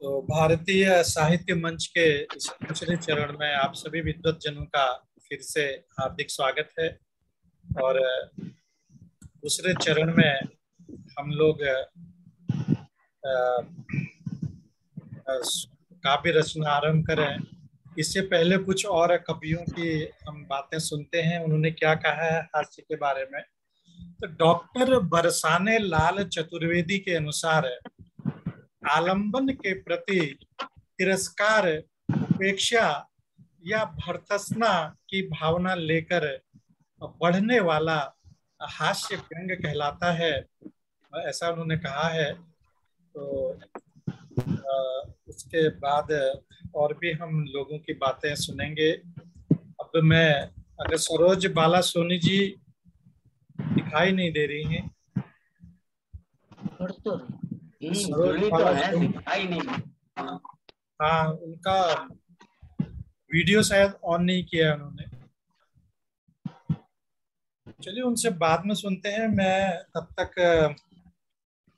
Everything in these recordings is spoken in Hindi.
तो भारतीय साहित्य मंच के इस दूसरे चरण में आप सभी विद्वत जनों का फिर से हार्दिक स्वागत है। और दूसरे चरण में हम लोग काव्य रचना आरंभ करें। इससे पहले कुछ और कवियों की हम बातें सुनते हैं, उन्होंने क्या कहा है हास्य के बारे में। तो डॉक्टर बरसाने लाल चतुर्वेदी के अनुसार आलंबन के प्रति तिरस्कार, उपेक्षा या भर्त्सना की भावना लेकर बढ़ने वाला हास्य व्यंग कहलाता है, ऐसा उन्होंने कहा है। तो उसके बाद और भी हम लोगों की बातें सुनेंगे। अब मैं, अगर सरोज बाला सोनी जी दिखाई नहीं दे रही हैं, सरोज तो बाला है, सोनी, दिखाई नहीं। हाँ, उनका वीडियो शायद ऑन नहीं किया है उन्होंने। चलिए उनसे बाद में सुनते हैं। मैं तब तक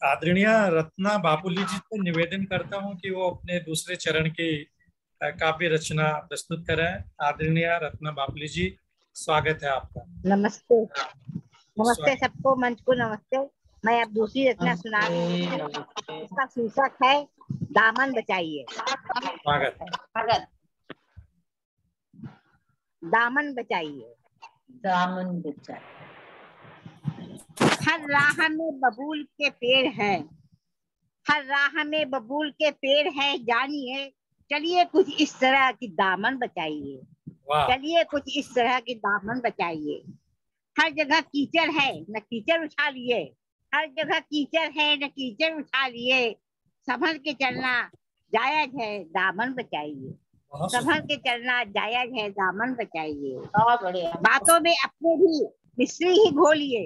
आदरणीय रत्ना बापुली जी से निवेदन करता हूं कि वो अपने दूसरे चरण की काव्य रचना प्रस्तुत करें। आदरणीय रत्ना बापुली जी, स्वागत है आपका। नमस्ते। नमस्ते सबको, मंच को नमस्ते। मैं अब दूसरी रचना सुना रही हूँ। इसका शीर्षक है दामन बचाइए। स्वागत। दामन बचाइए। दामन बचाइए। हर राह में बबूल के पेड़ हैं, हर राह में बबूल के पेड़ हैं, जानिए चलिए कुछ इस तरह की दामन बचाइए। चलिए कुछ इस तरह की दामन बचाइए। हर जगह कीचड़ है, न कीचड़ उछालिए। हर जगह कीचड़ है, न कीचड़ उछालिए। संभल के चलना जायज है, दामन बचाइए। संभल के चलना जायज है, दामन बचाइए। बातों में अपने भी मिश्री ही घोलिए,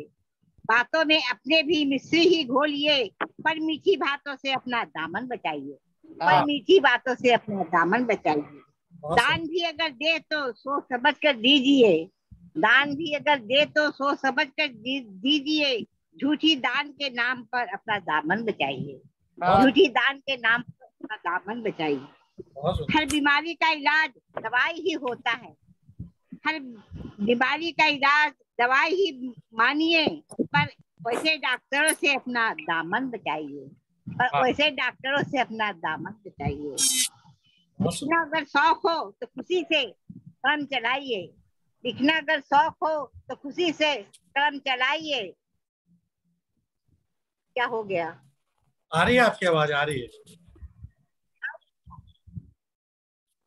बातों में अपने भी मिश्री ही घोलिए, पर मीठी बातों से अपना दामन बचाइए। पर मीठी बातों से अपना दामन बचाइए। दान भी अगर दे तो सोच समझ कर दीजिए, दान भी अगर दे तो सोच समझ कर दीजिए। झूठी दान के नाम पर अपना दामन बचाइए, झूठी दान के नाम पर अपना दामन बचाइए। हर बीमारी का इलाज दवाई ही होता है, हर बीमारी का इलाज दवाई ही मानिए, पर वैसे डॉक्टरों से अपना दामन बचाइए, पर वैसे डॉक्टरों से अपना दामन बचाइए। लिखना अगर शौक हो तो खुशी से कलम चलाइए, लिखना अगर शौक हो तो खुशी से कलम चलाइए। क्या हो गया? आ रही है आपकी आवाज? आ रही है।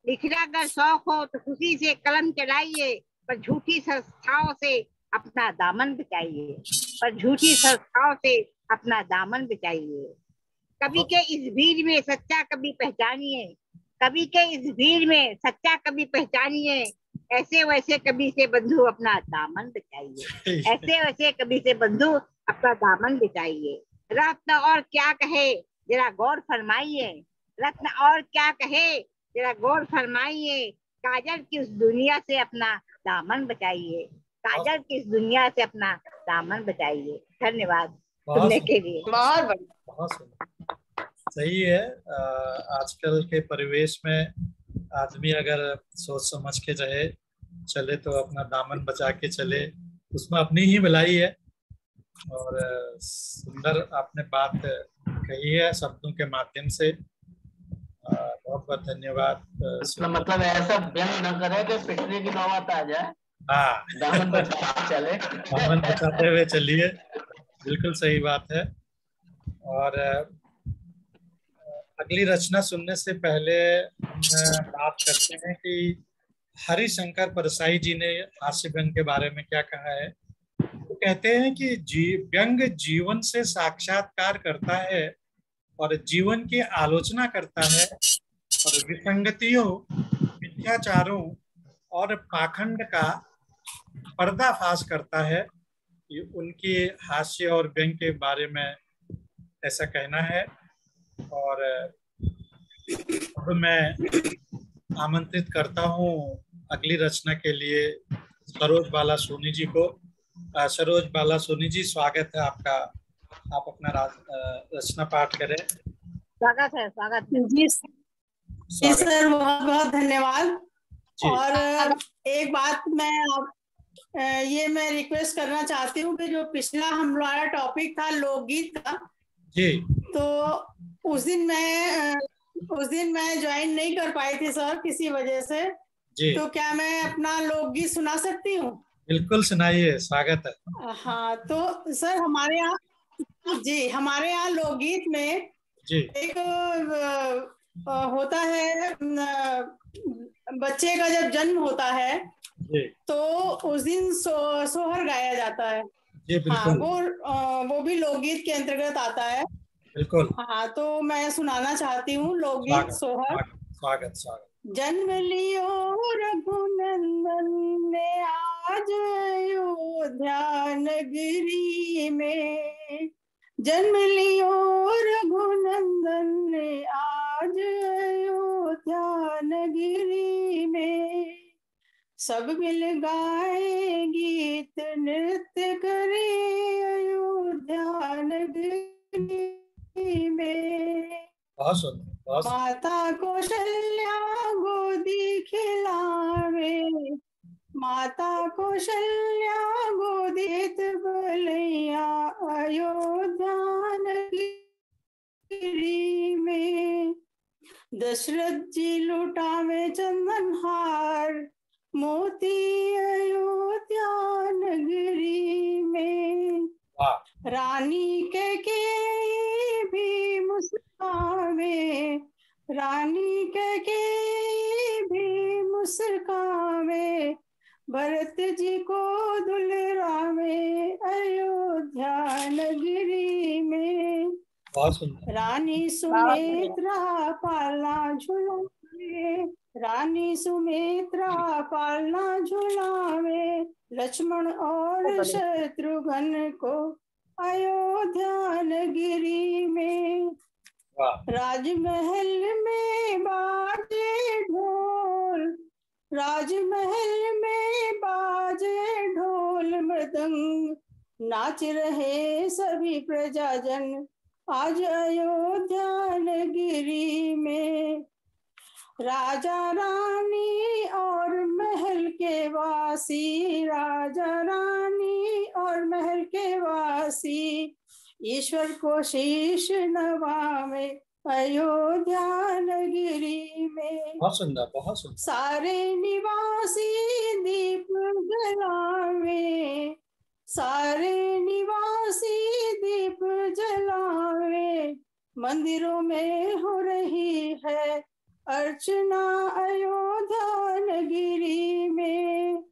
लिखना अगर शौक हो तो खुशी से कलम चलाइए, पर झूठी संस्थाओं से अपना दामन बचाइए, पर झूठी संस्थाओं से अपना दामन बचाइए। कवि के इस भीड़ में सच्चा कवि पहचानिए, कवि के इस भीड़ में सच्चा कवि पहचानिए। ऐसे वैसे कवि से बंधु अपना दामन बचाइए, ऐसे वैसे कवि से बंधु अपना दामन बचाइए। रत्न और क्या कहे जरा गौर फरमाइए, रत्न और क्या कहे जरा गौर फरमाइए। काजल की उस दुनिया से अपना दामन बचाइए, काजल की इस दुनिया से अपना दामन बचाइए। धन्यवाद सुनने के लिए। बहुत सही है। आजकल के परिवेश में आदमी अगर सोच समझ के रहे चले तो अपना दामन बचा के चले, उसमें अपनी ही भलाई है। और सुंदर आपने बात कही है शब्दों के माध्यम से। बहुत बहुत धन्यवाद। मतलब ऐसा व्यंग न करे कि पिटने की नौबत आ जाए। हाँ, दामन बचाते चले, दामन बचाते हुए चलिए, बिल्कुल सही बात है। और अगली रचना सुनने से पहले हम बात करते हैं कि हरिशंकर परसाई जी ने हास्य व्यंग के बारे में क्या कहा है। वो कहते हैं कि व्यंग जीवन से साक्षात्कार करता है और जीवन की आलोचना करता है, और विसंगतियों, मिथ्याचारों और पाखंड का पर्दाफाश करता है। ये उनकी हास्य और व्यंग के बारे में ऐसा कहना है। और अब मैं आमंत्रित करता हूँ अगली रचना के लिए सरोज बाला सोनी जी को। सरोज बाला सोनी जी, स्वागत है आपका। आप अपना रचना पाठ करें। स्वागत है, स्वागत है। जी सर, बहुत बहुत धन्यवाद। और एक बात मैं रिक्वेस्ट करना चाहती हूँ कि जो पिछला हमारा टॉपिक था लोकगीत का जी, तो उस दिन मैं ज्वाइन नहीं कर पाई थी सर, किसी वजह से जी। तो क्या मैं अपना लोकगीत सुना सकती हूँ? बिल्कुल सुनाइए, स्वागत है। हाँ, तो सर हमारे यहाँ लोकगीत में जी एक होता है, बच्चे का जब जन्म होता है जी तो उस दिन सोहर गाया जाता है। जी, बिल्कुल। हाँ, वो भी लोकगीत के अंतर्गत आता है। बिल्कुल। हाँ, तो मैं सुनाना चाहती हूँ लोकगीत सोहर। स्वागत स्वागत। जन्म लियो रघुनंदन ने आज अयोध्या नगरी में, जन्म लियो रघुनंदन ने आज अयोध्या नगरी में, सब मिल गाए गीत नृत्य करे अयोध्या नगरी में। बहुत सुंदर। माता कौशल्या गोदी खिलावे, माता कौशल्या गोदी बलैया अयोध्या नगरी में, दशरथ जी लुटावे चंदन हार मोती अयोध्या नगरी में, रानी के भी मुस्कावे, रानी के भी मुस्कावे, भरत जी को दुलरावे अयोध्या नगरी में, रानी सुमित्रा पालना झुलावे, रानी सुमित्रा पालना झुलावे, लक्ष्मण और शत्रुघ्न को अयोध्या नगरी में, राजमहल में बाजे ढोल, राजमहल में बाजे ढोल मृदंग, नाच रहे सभी प्रजाजन आज अयोध्या नगरी में, राजा रानी और महल के वासी, राजा रानी और महल के वासी, ईश्वर को शीश नवावे अयोध्या नगरी में। बहुत सुंदर, बहुत सुंदर। सारे निवासी दीप जलावे, सारे निवासी दीप जलावे, मंदिरों में हो रही है अर्चना अयोध्या नगरी में,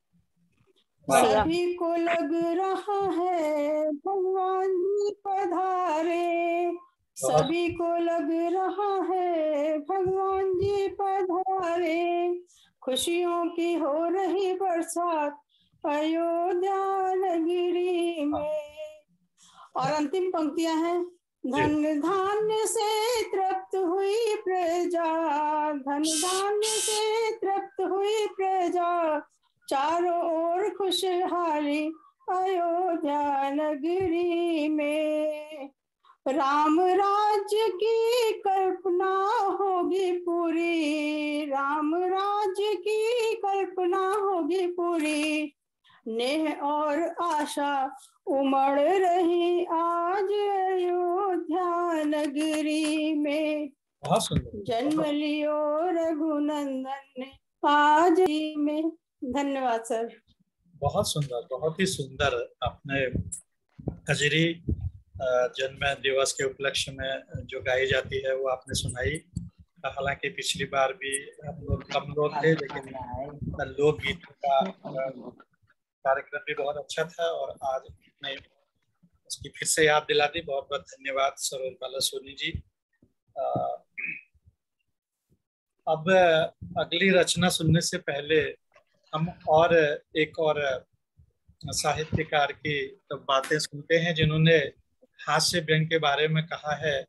सभी को लग रहा है भगवान जी पधारे, सभी को लग रहा है भगवान जी पधारे, खुशियों की हो रही बरसात अयोध्या नगरी में। और अंतिम पंक्तियां हैं, धन धान्य से तृप्त हुई प्रजा, धन धान्य से तृप्त हुई प्रजा, चारों ओर खुशहाली अयोध्या नगरी में, राम राज्य की कल्पना होगी पूरी, राम राज्य की कल्पना होगी पूरी, नेह और आशा उमड़ रही आज अयोध्या नगरी में, जन्म लियो रघुनंदन ने आज में। धन्यवाद सर। बहुत सुंदर, बहुत ही सुंदर। आपने कजरी जन्म दिवस के उपलक्ष्य में जो गाई जाती है वो आपने सुनाई। हालांकि पिछली बार भी हम लोग कम लोग थे, लेकिन लोकगीत का कार्यक्रम भी बहुत अच्छा था और आज मैं उसकी फिर से याद दिला दी। बहुत बहुत धन्यवाद सरोजबाला सोनी जी। अब अगली रचना सुनने से पहले हम और एक और साहित्यकार की बातें सुनते हैं जिन्होंने हास्य व्यंग के बारे में कहा है।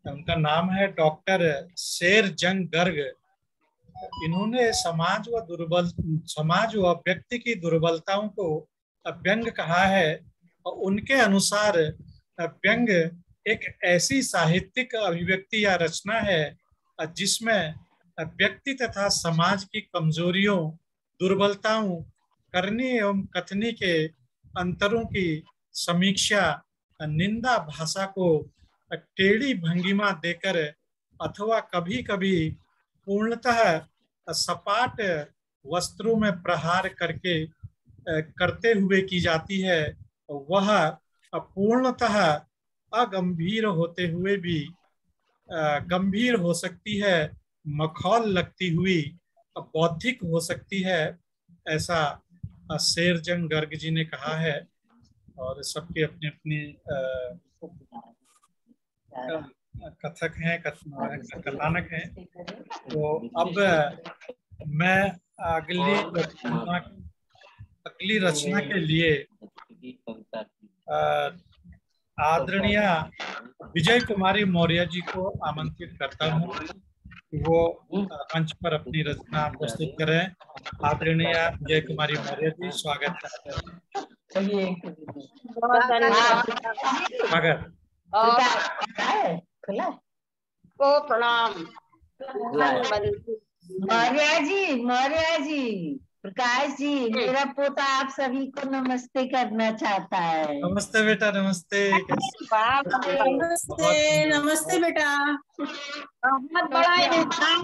उनका नाम है डॉक्टर शेरजंग गर्ग। इन्होंने समाज व व्यक्ति की दुर्बलताओं को व्यंग कहा है और उनके अनुसार व्यंग एक ऐसी साहित्यिक अभिव्यक्ति या रचना है जिसमें व्यक्ति तथा समाज की कमजोरियों, दुर्बलताओं, करनी एवं कथनी के अंतरों की समीक्षा, निंदा भाषा को टेढ़ी भंगिमा देकर अथवा कभी कभी पूर्णतः सपाट वस्त्रों में प्रहार करके करते हुए की जाती है। वह पूर्णतः अगंभीर होते हुए भी गंभीर हो सकती है, मखौल लगती हुई बौद्धिक हो सकती है, ऐसा शेरजंग गर्ग जी ने कहा है। और सबके अपने अपनी कथक हैं, कथानक हैं। तो अब मैं अगली रचना के लिए आदरणीय विजय कुमारी मौर्य जी को आमंत्रित करता हूँ कि वो मंच पर अपनी रचना प्रस्तुत करें। आदरणीय विजय कुमारी मौर्य जी, स्वागत है। को प्रणाम। मौर्य जी, प्रकाश जी, मेरा पोता आप सभी को नमस्ते करना चाहता है। नमस्ते बेटा, नमस्ते। नमस्ते, नमस्ते बेटा। बहुत बड़ा इंसान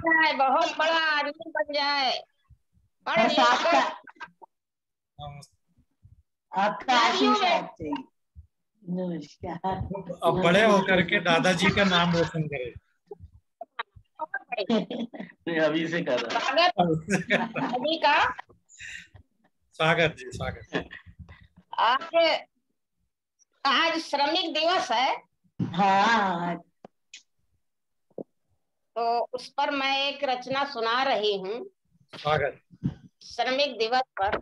है, बहुत बड़ा आदमी बन जाए। आपका आशीर्वाद चाहिए। नमस्कार। अब बड़े होकर के दादाजी का नाम रोशन करे। अभी से कर रहा अभी का स्वागत जी, स्वागत। आज श्रमिक दिवस है। हाँ, तो उस पर मैं एक रचना सुना रही हूँ। स्वागत। श्रमिक दिवस पर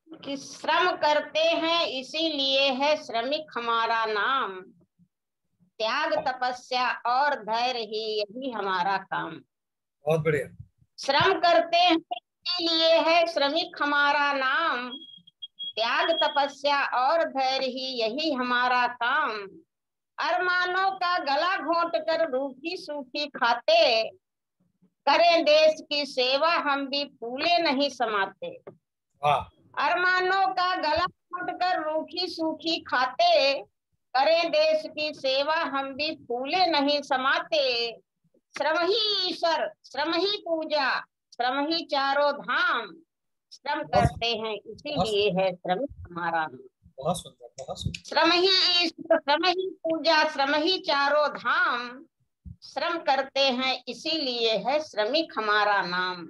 कि श्रम करते हैं इसीलिए है श्रमिक हमारा नाम, त्याग तपस्या और धैर्य ही यही हमारा काम। बहुत बढ़िया। श्रम करते हैं इसीलिए है श्रमिक हमारा नाम, त्याग तपस्या और धैर्य ही यही हमारा काम। अरमानों का गला घोंट कर रूखी सूखी खाते, करें देश की सेवा हम भी फूले नहीं समाते। अरमानों का गला घोंट कर रूखी सूखी खाते, करें देश की सेवा हम भी फूले नहीं समाते। श्रम ही ईश्वर, श्रम ही पूजा, श्रम ही चारों धाम, श्रम करते हैं इसीलिए है श्रमिक हमारा नाम। बहुत सुंदर, बहुत सुंदर। श्रम ही ईश्वर, श्रम ही पूजा, श्रम ही चारों धाम, श्रम करते हैं इसीलिए है श्रमिक हमारा नाम।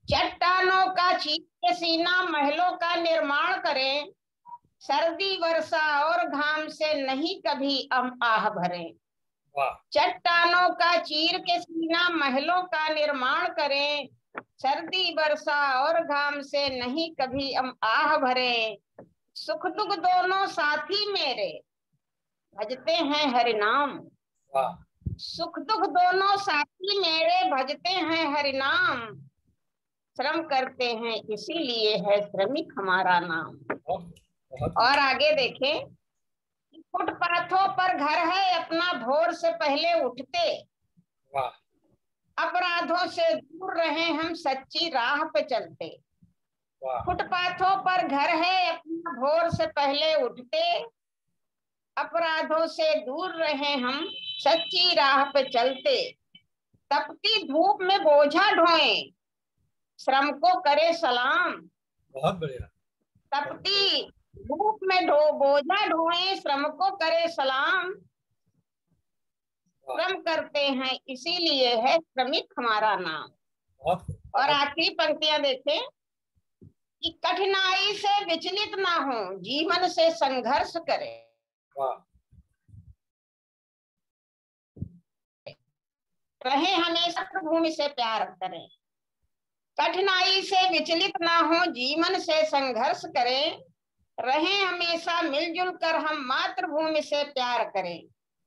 चट्टानों का चीर के सीना महलों का निर्माण करें, सर्दी वर्षा और घाम से नहीं कभी हम आह भरें। चट्टानों का चीर के सीना महलों का निर्माण करें, सर्दी वर्षा और घाम से नहीं कभी हम आह भरें। सुख दुख दोनों साथी मेरे, भजते हैं हरि नाम। सुख दुख दोनों साथी मेरे, भजते हैं हरि नाम, श्रम करते हैं इसीलिए है श्रमिक हमारा नाम। और आगे देखें, फुटपाथों पर घर है अपना भोर से पहले उठते, अपराधों से दूर रहे हम सच्ची राह पे चलते। फुटपाथों पर घर है अपना भोर से पहले उठते, अपराधों से दूर रहे हम सच्ची राह पे चलते। तपती धूप में बोझा ढोए, श्रम को करे सलाम। बहुत बढ़िया। तपती धूप में बोझा ढोए, श्रम को करे सलाम, श्रम करते हैं इसीलिए है श्रमिक हमारा नाम। और आखिरी पंक्तियां देखें कि कठिनाई से विचलित ना हो, जीवन से संघर्ष करें। रहे हमेशा भूमि से प्यार करें। कठिनाई से विचलित ना हो, जीवन से संघर्ष करें, रहे हमेशा मिलजुल कर हम मातृभूमि से प्यार करें।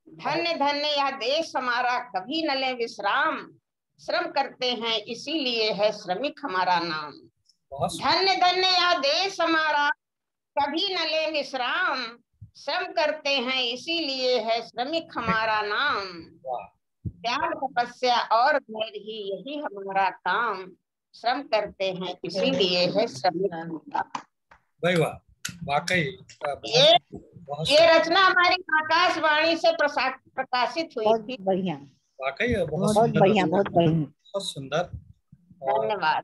धन्य धन्य यह देश हमारा, कभी न ले विश्राम, श्रम करते हैं इसीलिए है श्रमिक हमारा नाम। धन्य धन्य यह देश हमारा, कभी न ले विश्राम, श्रम करते हैं इसीलिए है श्रमिक हमारा नाम। त्याग तपस्या और धैर्य ही यही हमारा काम, श्रम करते हैं इसीलिए है श्रमिक। भाई वाह, वाकई ये रचना हमारी आकाशवाणी से प्रकाशित हुई थी। बढ़िया, वाकई बहुत बढ़िया, बहुत बढ़िया, बहुत सुंदर। धन्यवाद।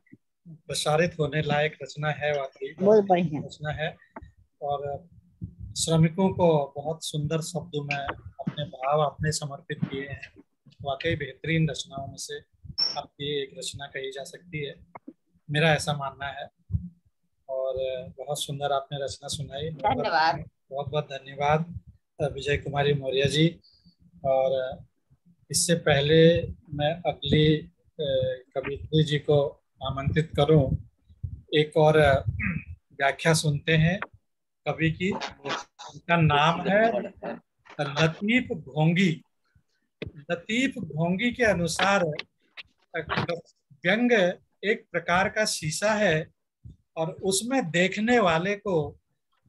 प्रसारित होने लायक रचना है, वाकई बहुत बढ़िया रचना है। और श्रमिकों को बहुत सुंदर शब्दों में अपने भाव आपने समर्पित किए हैं। वाकई बेहतरीन रचनाओं में से आपकी एक रचना कही जा सकती है, मेरा ऐसा मानना है। और बहुत सुंदर आपने रचना सुनाई। धन्यवाद, बहुत बहुत धन्यवाद विजय कुमारी मौर्य जी। और इससे पहले मैं अगली कवित्री जी को आमंत्रित करूं, एक और व्याख्या सुनते हैं कवि की। उनका नाम है लतीफ घोंगी। लतीफ घोंगी के अनुसार व्यंग एक प्रकार का शीशा है और उसमें देखने वाले को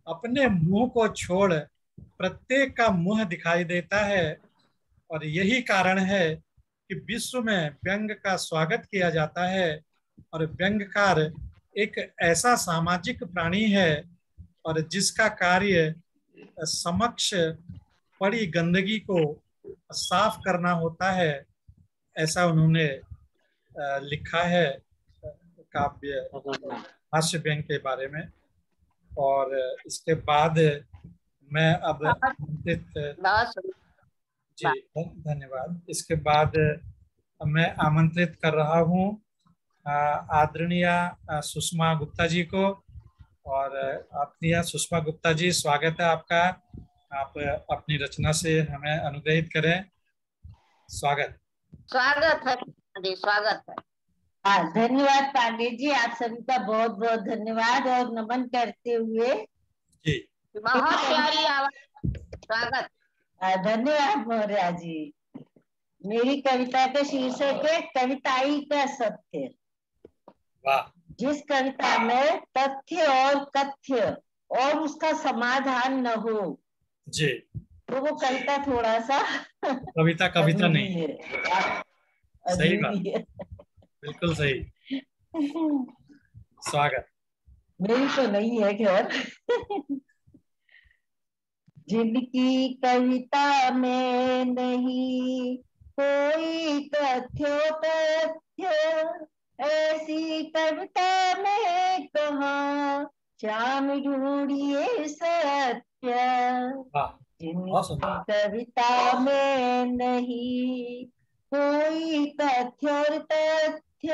अपने मुंह को छोड़ प्रत्येक का मुंह दिखाई देता है। और यही कारण है कि विश्व में व्यंग का स्वागत किया जाता है। और व्यंगकार एक ऐसा सामाजिक प्राणी है और जिसका कार्य समक्ष पड़ी गंदगी को साफ करना होता है, ऐसा उन्होंने लिखा है काव्य हास्य व्यंग के बारे में। और इसके बाद मैं अब जी धन्यवाद। इसके बाद मैं आमंत्रित कर रहा हूँ आदरणीय सुषमा गुप्ता जी को। और आदरणीय सुषमा गुप्ता जी, स्वागत है आपका। आप अपनी रचना से हमें अनुग्रहित करें। स्वागत है जी, स्वागत है। धन्यवाद पांडे जी, आप सभी का बहुत बहुत धन्यवाद और नमन करते हुए जी, बहुत प्यारी आवाज, स्वागत। धन्यवाद मौर्य जी। मेरी कविता का शीर्षक है कविताई का सत्य। वाह। जिस कविता में तथ्य और कथ्य और उसका समाधान न हो जी, तो वो कविता थोड़ा सा कविता नहीं है। सही बात, बिल्कुल सही। स्वागत। मेरी तो नहीं है खैर। जिनकी कविता में नहीं कोई तथ्य, ऐसी कविता में कहाँ श्याम ढूंढिए सत्य। जिनकी कविता में नहीं कोई तथ्य और तथ्य,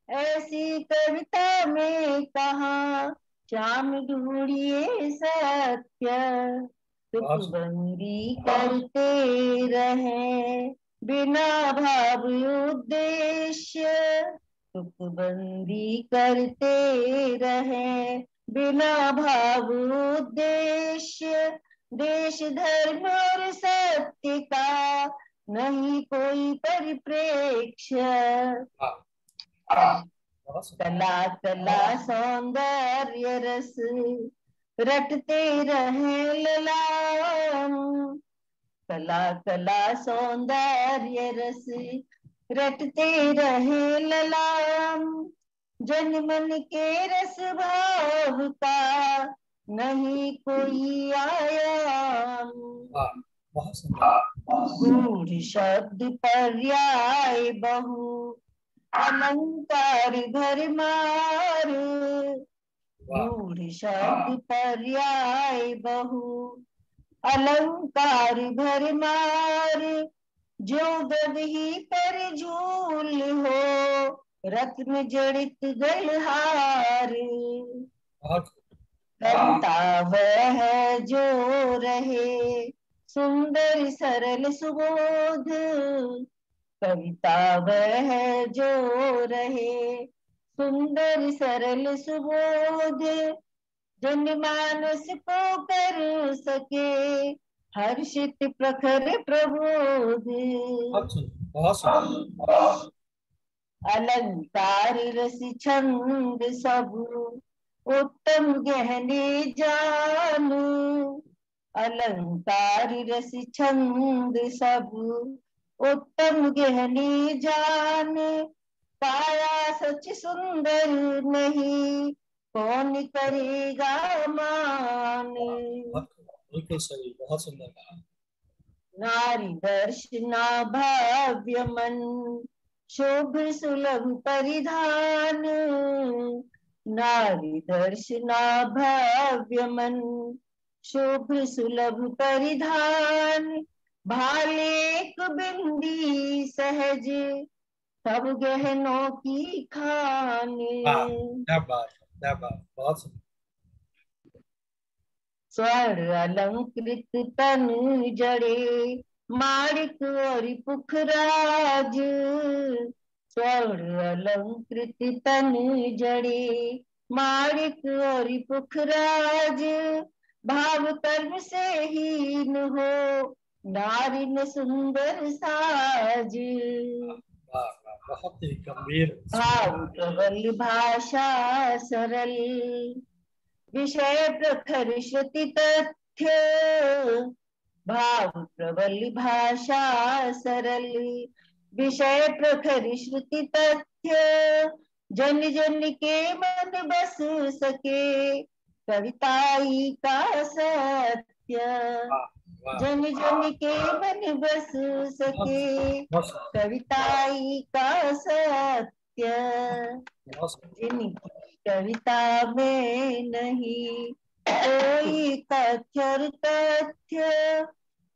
ऐसी कविता में कहाँ श्याम ढूंढिए सत्य। तुकबंदी करते रहे बिना भाव उद्देश्य, तुकबंदी करते रहे बिना भाव उद्देश्य। देश धर्म और सत्य का नहीं कोई परिप्रेक्ष्य। कला कला सौंदर्य रस रटते रहे ललाम, कला कला सौंदर्य रस रटते रहे ललाम। जन मन के रस भाव का नहीं कोई आयाम। गूढ़ शब्द पर्याय बहु अलंकार भरमार, गूढ़ शब्द पर्याय बहु अलंकार भरमार। जो गदही पर झूल हो रत्न जड़ित गलहार। कविता वह है जो रहे सुंदर सरल सुबोध, कविता वह है जो रहे सुंदर सरल सुबोध। जनमानस को कर सके हर्षित प्रखर प्रबोध। अलंकार रस छंद सब उत्तम गहने जान, अलंकार रस छंद सब। उत्तम गहने जान, पाया सच सुंदर नहीं, कौन करेगा मान। बिल्कुल सही, बहुत सुंदर कहा। नारी दर्शना भव्य मन, शोभ सुलभ परिधान। नारी दर्शना भव्य मन, शोभ सुलभ परिधान। भालेक बिंदी सहज, सब गहनों की खान। क्या बात, क्या बात, बहुत सुंदर। स्वर्ण अलंकृत तन जड़े, माणिक और पुखराज। स्वर्ण अलंकृत तन जड़े, माणिक और पुखराज। भाव कर्म से हीन हो, नारी न सुंदर साज। बहुत ही गंभीर। भाव प्रबल भाषा सरल, विषय प्रखर श्रुति तथ्य। भाव प्रबल भाषा सरल, विषय प्रखर श्रुति तथ्य। जन जन के मन बस सके, कविताई का सत्य। जन जन के मन बस सके, कविताई का सत्य। जिनकी कविता में नहीं कोई तथ्य तथ्य,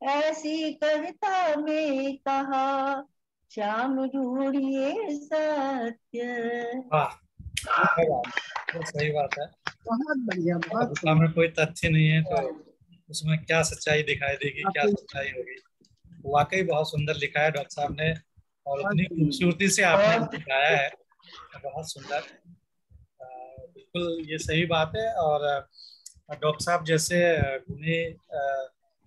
ऐसी कविता में कहा श्याम ढूंढिए सत्य। सही बात है। बहुत बढ़िया, बहुत कविता में कोई तथ्य नहीं है तो उसमें क्या सच्चाई दिखाई देगी, क्या सच्चाई होगी। वाकई बहुत सुंदर लिखा है डॉक्टर साहब ने, और इतनी खूबसूरती से आपने गाया है, बहुत सुंदर। बिल्कुल ये सही बात है। और डॉक्टर साहब जैसे गुणी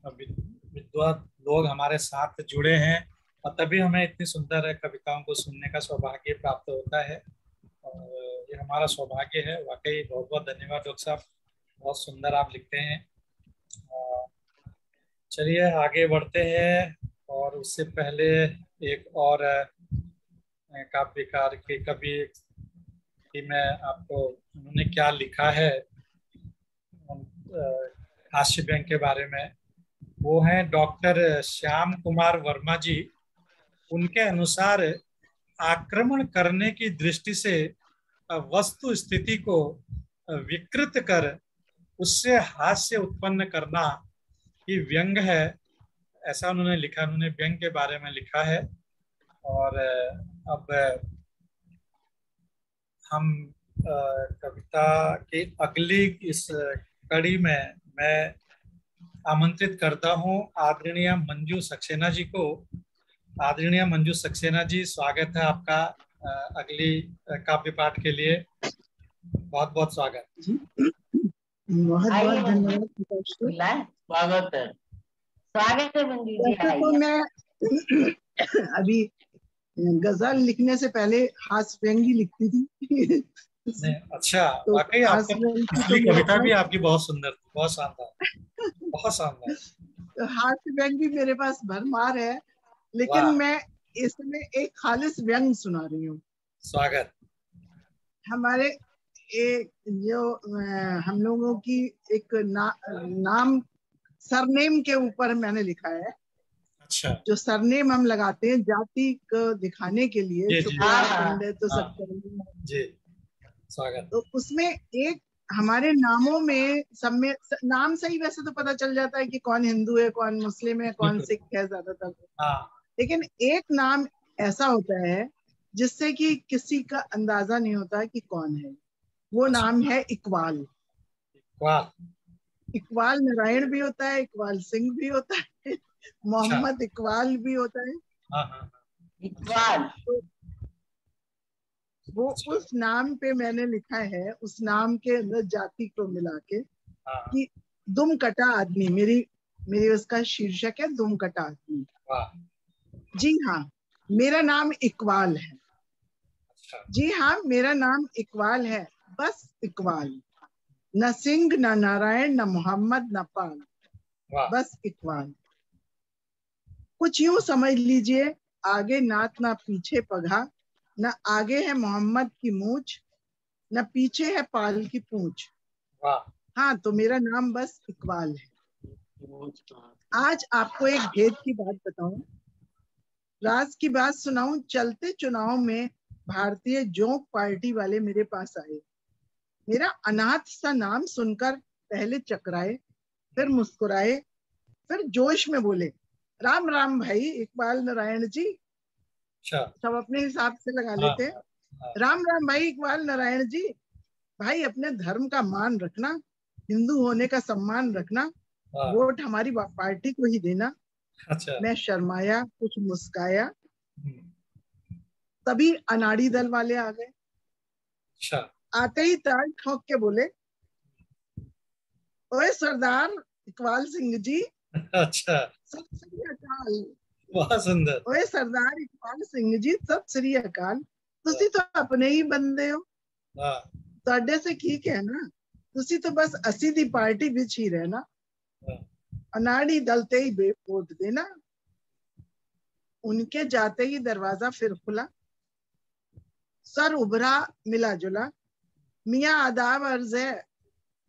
विद्वान लोग हमारे साथ जुड़े हैं, और तभी हमें इतनी सुंदर कविताओं को सुनने का सौभाग्य प्राप्त होता है, और ये हमारा सौभाग्य है। वाकई बहुत बहुत धन्यवाद डॉक्टर साहब, बहुत सुंदर आप लिखते हैं। चलिए आगे बढ़ते हैं, और उससे पहले एक और काव्यकार के कवि कि मैं आपको उन्होंने क्या लिखा है हास्य व्यंग के बारे में, वो हैं डॉक्टर श्याम कुमार वर्मा जी। उनके अनुसार आक्रमण करने की दृष्टि से वस्तु स्थिति को विकृत कर उससे हास्य उत्पन्न करना ही व्यंग है, ऐसा उन्होंने लिखा। उन्होंने व्यंग के बारे में लिखा है। और अब हम कविता की अगली इस कड़ी में मैं आमंत्रित करता हूं आदरणीय मंजू सक्सेना जी को। आदरणीय मंजू सक्सेना जी, स्वागत है आपका अगली काव्य पाठ के लिए। बहुत बहुत स्वागत। बहुत बहुत धन्यवाद। स्वागत है, स्वागत है मंजू जी। तो मैं अभी गजल लिखने से पहले हास्य व्यंग लिखती थी। अच्छा, तो वाकई आपकी कविता भी आपकी बहुत सुंदर थी, बहुत शानदार, बहुत शानदार। हास्य व्यंग भी मेरे पास भरमार है, लेकिन मैं इसमें एक खालिस व्यंग सुना रही हूँ। स्वागत। हमारे एक जो हम लोगों की एक नाम सरनेम के ऊपर मैंने लिखा है। अच्छा। जो सरनेम हम लगाते हैं जाति को दिखाने के लिए, तो सब जी, स्वागत। तो उसमें एक हमारे नामों में सब में नाम से ही वैसे तो पता चल जाता है कि कौन हिंदू है, कौन मुस्लिम है, कौन सिख है ज्यादातर। लेकिन एक नाम ऐसा होता है जिससे कि किसी का अंदाजा नहीं होता कि कौन है। वो नाम है इकबाल। इकबाल नारायण भी होता है, इकबाल सिंह भी होता है, मोहम्मद इकबाल भी होता है। इकबाल वो उस नाम पे मैंने लिखा है, उस नाम के अंदर जाति को मिला के कि दुम कटा आदमी। मेरी उसका शीर्षक है दुम कटा आदमी। जी हाँ, मेरा नाम इकबाल है। जी हाँ, मेरा नाम इकबाल है, बस इकबाल। न सिंह न नारायण न मोहम्मद न पान, बस इकबाल। कुछ यूं समझ लीजिए, आगे नात ना पीछे पगा, न आगे है मोहम्मद की मूछ न पीछे है पाल की पूंछ। हाँ, तो मेरा नाम बस इकबाल है। आज आपको एक भेद की बात बताऊं, राज की बात सुनाऊं। चलते चुनाव में भारतीय जोंक पार्टी वाले मेरे पास आए। मेरा अनाथ सा नाम सुनकर पहले चकराए, फिर मुस्कुराए, फिर जोश में बोले, राम राम भाई इकबाल नारायण जी। सब अपने हिसाब से लगा लेते। राम राम भाई इकबाल नारायण जी। भाई अपने धर्म का मान रखना, हिंदू होने का सम्मान रखना, वोट हमारी पार्टी को ही देना। अच्छा। मैं शर्माया, कुछ मुस्काया, तभी अनाड़ी दल वाले आ गए। अच्छा। आते ही ताल ठोक के बोले, ओए सरदार इकबाल सिंह जी। अच्छा। सत श्री अकाल। बहुत सुंदर। ओए सरदार इकबाल सिंह जी, सत श्री अकाल। तुसी तो अपने ही बंदे हो, ਤੁਹਾਡੇ से की कहना, तुसी तो बस असी दी पार्टी विच ही रहना, अनाड़ी दल ते ही वोट देना। उनके जाते ही दरवाजा फिर खुला, सर उभरा मिला जुला, मियाँ आदाब अर्ज है।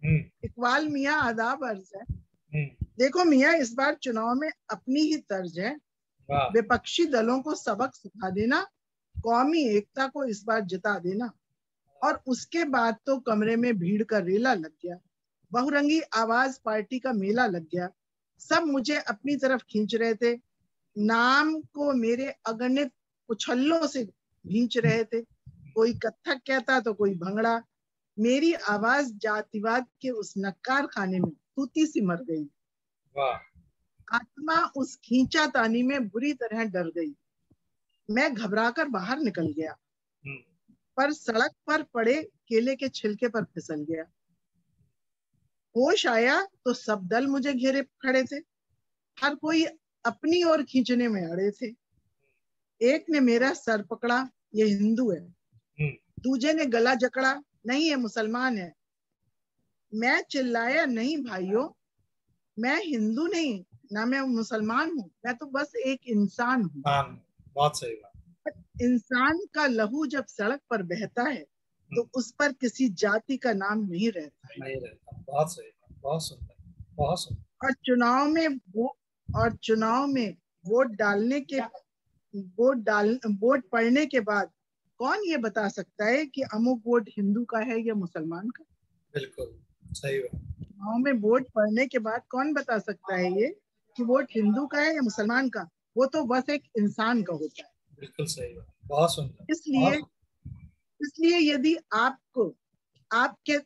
इकबाल मियाँ आदाब अर्ज है। देखो मियाँ, इस बार चुनाव में अपनी ही तर्ज है, विपक्षी दलों को सबक सिखा देना, कौमी एकता को इस बार जिता देना। और उसके बाद तो कमरे में भीड़ का रेला लग गया, बहुरंगी आवाज पार्टी का मेला लग गया। सब मुझे अपनी तरफ खींच रहे थे, नाम को मेरे अगणित उछल्लों से खींच रहे थे। कोई कथक कहता तो कोई भंगड़ा। मेरी आवाज जातिवाद के उस नक्कार खाने में तूती सी मर गई। आत्मा उस खींचातानी में बुरी तरह डर गई। मैं घबराकर बाहर निकल गया, पर सड़क पर पड़े केले के छिलके पर फिसल गया। होश आया तो सब दल मुझे घेरे खड़े थे, हर कोई अपनी ओर खींचने में अड़े थे। एक ने मेरा सर पकड़ा, ये हिंदू है। दूजे ने गला जकड़ा, नहीं है मुसलमान है। मैं चिल्लाया, नहीं भाइयों, मैं हिंदू नहीं, ना मैं मुसलमान हूँ, मैं तो बस एक इंसान हूँ। बहुत सही बात। इंसान का लहू जब सड़क पर बहता है तो उस पर किसी जाति का नाम नहीं रहता है। नहीं रहता। बहुत सही, बहुत सुंदर, बहुत सुंदर। और चुनाव में वोट पड़ने के बाद कौन ये बता सकता है कि अमुक वोट हिंदू का है या मुसलमान का? बिल्कुल सही बात। चुनाव में वोट पड़ने के बाद कौन बता सकता है ये कि वोट हिंदू का है या मुसलमान का? वो तो बस एक इंसान का होता है। बिल्कुल सही बात, बहुत सुंदर। इसलिए यदि आपको आपके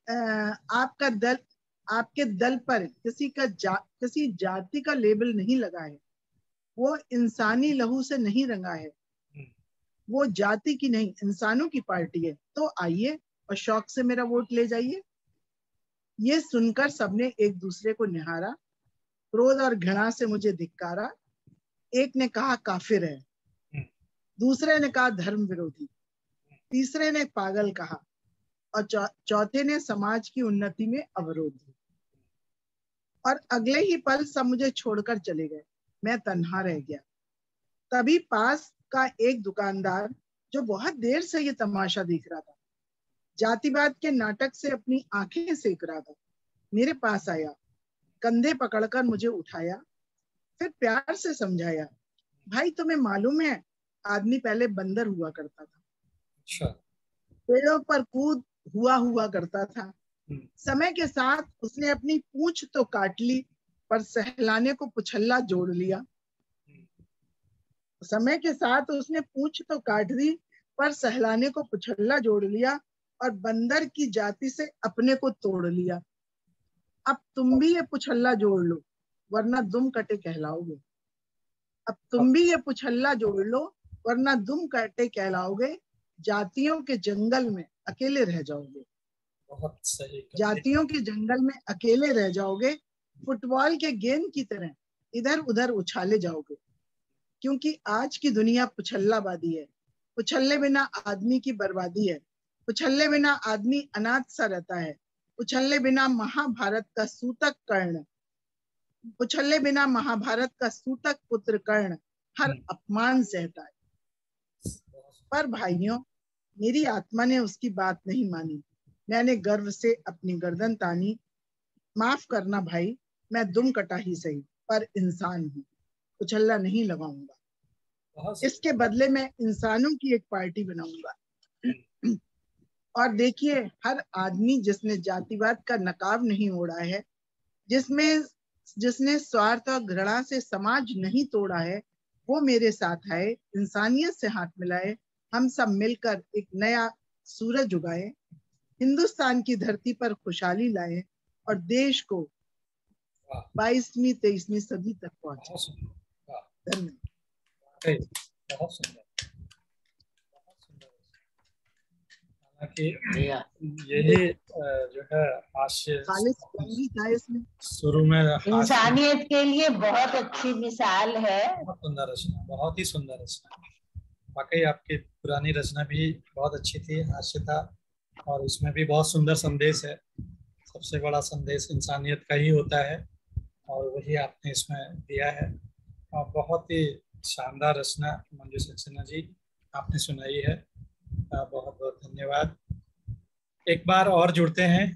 दल पर किसी जाति का लेबल नहीं लगा है, वो इंसानी लहू से नहीं रंगा है, वो जाति की नहीं इंसानों की पार्टी है, तो आइए और शौक से मेरा वोट ले जाइए। ये सुनकर सबने एक दूसरे को निहारा, क्रोध और घृणा से मुझे धिक्कारा। एक ने कहा काफिर है, दूसरे ने कहा धर्म विरोधी, तीसरे ने पागल कहा और चौथे ने समाज की उन्नति में अवरोध दी। और अगले ही पल सब मुझे छोड़कर चले गए, मैं तन्हा रह गया। तभी पास का एक दुकानदार जो बहुत देर से ये तमाशा देख रहा था, जातिवाद के नाटक से अपनी आंखें सेक रहा था, मेरे पास आया, कंधे पकड़कर मुझे उठाया, फिर प्यार से समझाया, भाई तुम्हें मालूम है आदमी पहले बंदर हुआ करता था। अच्छा। पेड़ों पर कूद हुआ करता था। समय के साथ उसने अपनी पूंछ तो काट ली, पर सहलाने को पुछल्ला जोड़ लिया। समय के साथ उसने पूंछ तो काट दी, पर सहलाने को पुछल्ला जोड़ लिया और बंदर की जाति से अपने को तोड़ लिया। अब तुम भी ये पुछल्ला जोड़ लो, वरना दुम कटे कहलाओगे। अब तुम भी ये पुछल्ला जोड़ लो, वरना दुम कटे कहलाओगे। जातियों के जंगल में अकेले रह जाओगे। बहुत सही। जातियों के जंगल में अकेले रह जाओगे, फुटबॉल के गेंद की तरह इधर उधर उछाले जाओगे। क्योंकि आज की दुनिया पुछल्लाबादी है, पुछल्ले बिना आदमी की बर्बादी है, पुछल्ले बिना आदमी अनाथ सा रहता है, उछलने बिना महाभारत का सूतक कर्ण, उछलने बिना महाभारत का सूतक पुत्र कर्ण हर अपमान सहता है। पर भाइयों, मेरी आत्मा ने उसकी बात नहीं मानी। मैंने गर्व से अपनी गर्दन तानी। माफ करना भाई, मैं दुम कटा ही सही, पर इंसान हूँ, उछल्ला नहीं लगाऊंगा। इसके बदले मैं इंसानों की एक पार्टी बनाऊंगा। और देखिए, हर आदमी जिसने जातिवाद का नकाब नहीं ओढ़ा है, जिसने स्वार्थ और घृणा से समाज नहीं तोड़ा है, वो मेरे साथ आए, इंसानियत से हाथ मिलाए, हम सब मिलकर एक नया सूरज उगाए, हिंदुस्तान की धरती पर खुशहाली लाए और देश को 22वीं 23वीं सदी तक पहुंचे। धन्यवाद। बहुत सुंदर। यही जो है हास्य शुरू में इंसानियत के लिए बहुत अच्छी मिसाल है। बहुत सुंदर रचना, बहुत ही सुंदर रचना। वाकई आपकी पुरानी रचना भी बहुत अच्छी थी, हास्य था, और इसमें भी बहुत सुंदर संदेश है। सबसे बड़ा संदेश इंसानियत का ही होता है, और वही आपने इसमें दिया है। और बहुत ही शानदार रचना मंजू सक्सेना जी आपने सुनाई है। बहुत बहुत धन्यवाद। एक बार और जुड़ते हैं